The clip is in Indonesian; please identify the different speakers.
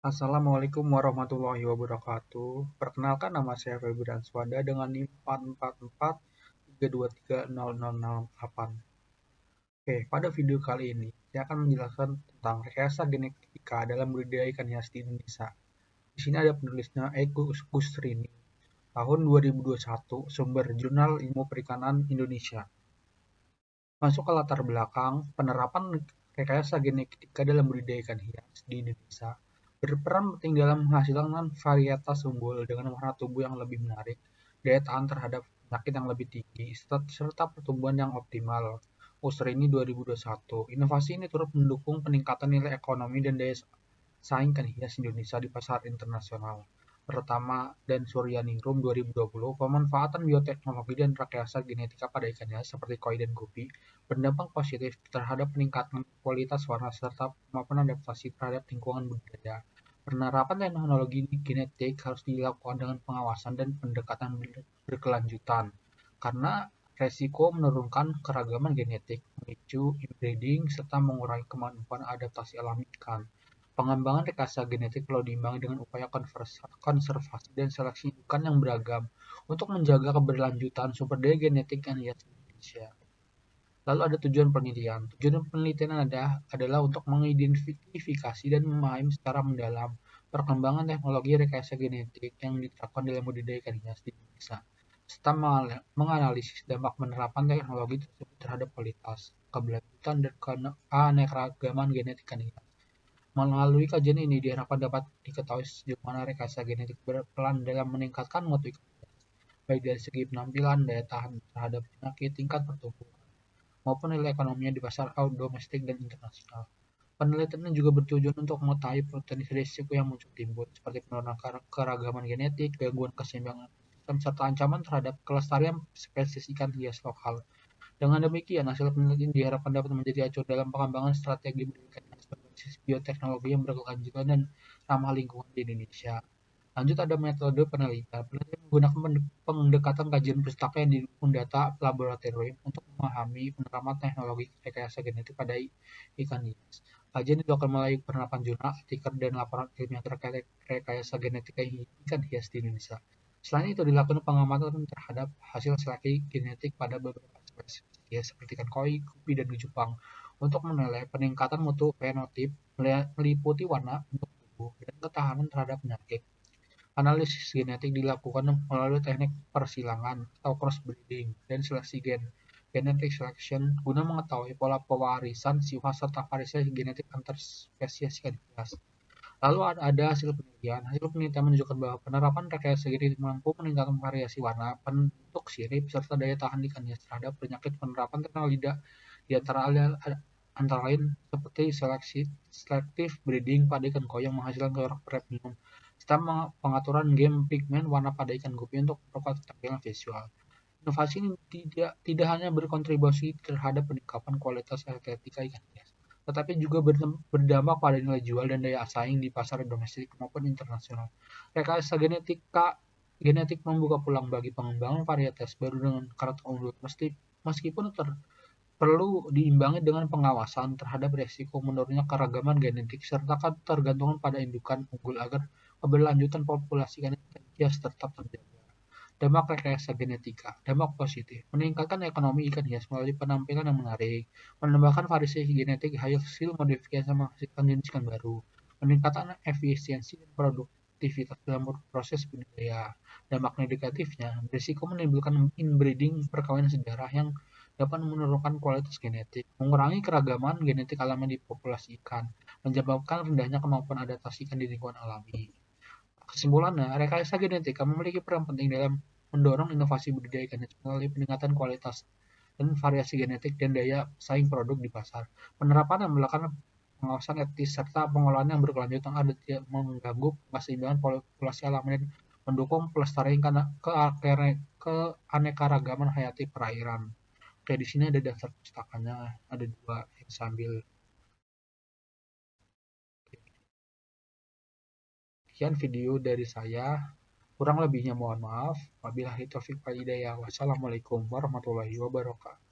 Speaker 1: Assalamualaikum warahmatullahi wabarakatuh. Perkenalkan, nama saya Febrian Swanda dengan NIM 44432300068. Oke, pada video kali ini saya akan menjelaskan tentang rekayasa genetika dalam budidaya ikan hias di Indonesia. Di sini ada penulisnya Eko Kusrini, tahun 2021, sumber Jurnal Ilmu Perikanan Indonesia. Masuk ke latar belakang, penerapan rekayasa genetika dalam budidaya ikan hias di Indonesia berperan penting dalam menghasilkan varietas unggul dengan warna tubuh yang lebih menarik, daya tahan terhadap penyakit yang lebih tinggi, serta pertumbuhan yang optimal. Usrini 2021. Inovasi ini turut mendukung peningkatan nilai ekonomi dan daya saing ikan hias Indonesia di pasar internasional. Pertama dan Suryaningrum 2020, pemanfaatan bioteknologi dan rekayasa genetika pada ikan hias seperti koi dan gupi berdampak positif terhadap peningkatan kualitas warna serta kemampuan adaptasi terhadap lingkungan budidaya. Penerapan teknologi genetik harus dilakukan dengan pengawasan dan pendekatan berkelanjutan, karena resiko menurunkan keragaman genetik, memicu inbreeding, serta mengurangi kemampuan adaptasi alami ikan. Pengembangan rekayasa genetik perlu diimbangi dengan upaya konservasi dan seleksi ikan yang beragam untuk menjaga keberlanjutan sumber daya genetik ikan hias di Indonesia. Lalu ada tujuan penelitian. Tujuan penelitian adalah untuk mengidentifikasi dan memahami secara mendalam perkembangan teknologi rekayasa genetik yang diterapkan dalam budidaya ikan hias di Indonesia, serta menganalisis dampak penerapan teknologi tersebut terhadap kualitas, keberlanjutan, dan keanekaragaman genetik ikan hias. Melalui kajian ini diharapkan dapat diketahui sejauh mana rekayasa genetik berperan dalam meningkatkan mutu ikan hias, baik dari segi penampilan, daya tahan terhadap penyakit, tingkat pertumbuhan, maupun nilai ekonominya di pasar domestik dan internasional. Penelitian ini juga bertujuan untuk mengetahui potensi risiko yang muncul timbul, seperti penurunan keragaman genetik, gangguan keseimbangan ekosistem, serta ancaman terhadap kelestarian spesies ikan hias lokal. Dengan demikian, hasil penelitian diharapkan dapat menjadi acuan dalam pengembangan strategi pendidikan yang berbasis bioteknologi yang berkelanjutan dan ramah lingkungan di Indonesia. Lanjut, ada metode penelitian. Penelitian menggunakan pendekatan kajian pustaka yang didukung data laboratorium untuk memahami penerapan teknologi rekayasa genetik pada ikan hias. Kajian dilakukan melalui penerapan jurnal, artikel, dan laporan ilmiah terkait rekayasa genetik ikan hias di Indonesia. Selain itu, dilakukan pengamatan terhadap hasil seleksi genetik pada beberapa spesies seperti ikan koi, gupi, dan Jepang untuk menilai peningkatan mutu fenotip meliputi warna, bentuk tubuh, dan ketahanan terhadap penyakit. Analisis genetik dilakukan melalui teknik persilangan atau crossbreeding dan seleksi gen (genetic selection) guna mengetahui pola pewarisan sifat serta variasi genetik antar spesies ikan hias. Lalu ada hasil penelitian. Hasil penelitian menunjukkan bahwa penerapan rekayasa genetik mampu meningkatkan variasi warna, bentuk sirip, serta daya tahan ikan hias terhadap penyakit. Penerapan teknologi di antara lain seperti selektif breeding pada ikan koi yang menghasilkan corak premium, serta pengaturan game pigmen warna pada ikan gupi untuk memperkuat tampilan visual. Inovasi ini tidak hanya berkontribusi terhadap peningkatan kualitas estetika ikan hias, tetapi juga berdampak pada nilai jual dan daya saing di pasar domestik maupun internasional. Rekayasa genetik membuka peluang bagi pengembangan varietas baru dengan karakter unggul, meskipun perlu diimbangi dengan pengawasan terhadap risiko menurunnya keragaman genetik serta ketergantungan pada indukan unggul agar keberlanjutan populasi ikan hias tetap terjaga. Dampak rekayasa genetika. Dampak positif. Meningkatkan ekonomi ikan hias melalui penampilan yang menarik, menambahkan variasi genetik hasil modifikasi yang menghasilkan jenis ikan baru, peningkatan efisiensi dan produktivitas dalam proses budidaya. Dampak negatifnya, berisiko menimbulkan inbreeding perkawinan sejarah yang dapat menurunkan kualitas genetik, mengurangi keragaman genetik alami di populasi ikan, menyebabkan rendahnya kemampuan adaptasi ikan di lingkungan alami. Kesimpulannya, rekayasa genetika memiliki peran penting dalam mendorong inovasi budidaya ikan hias melalui peningkatan kualitas dan variasi genetik dan daya saing produk di pasar. Penerapan yang melakukan pengawasan etis serta pengolahan yang berkelanjutan agar tidak mengganggu keseimbangan populasi alami dan mendukung pelestarian keanekaragaman hayati perairan. Oke, di sini ada daftar pustakanya, ada 2 yang sambil. Sekian video dari saya. Kurang lebihnya mohon maaf. Wabillahi taufiq wal hidayah. Wassalamualaikum warahmatullahi wabarakatuh.